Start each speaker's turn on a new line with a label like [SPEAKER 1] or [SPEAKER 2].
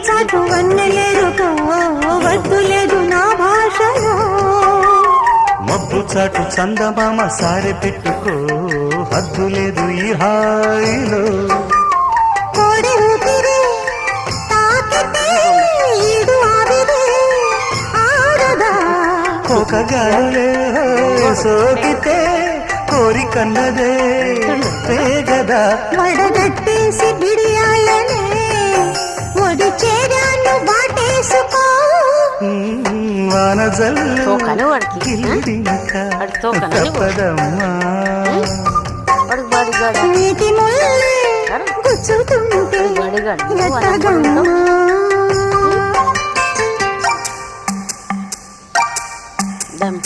[SPEAKER 1] చాటు వన్నెలేరుకో వద్దు లేదు నా భాషలో
[SPEAKER 2] మబ్బు చాటు చందమామ సారె పెట్టుకో హద్దు లేదు ఈ హాయిలో
[SPEAKER 1] కోడి ఊపిరి తాకితే ఈడు ఆవిరి ఆడదా
[SPEAKER 2] ఒక గాలులే సోకితే కోరికన్నదే పేగదా
[SPEAKER 1] వడగట్టేసి బిడియాలనే ఒడి చేరాను వాటేసుకో
[SPEAKER 2] వానజల్లు
[SPEAKER 3] తోకలు వాడికి
[SPEAKER 2] గిల్లింకా
[SPEAKER 3] వాడి తోకలు
[SPEAKER 2] తప్పదమ్మా
[SPEAKER 3] వాడికి బాడిగాడు
[SPEAKER 1] నీటి ముల్లే గుచ్చుతుంటే ఎట్టగమ్మా
[SPEAKER 3] దమ్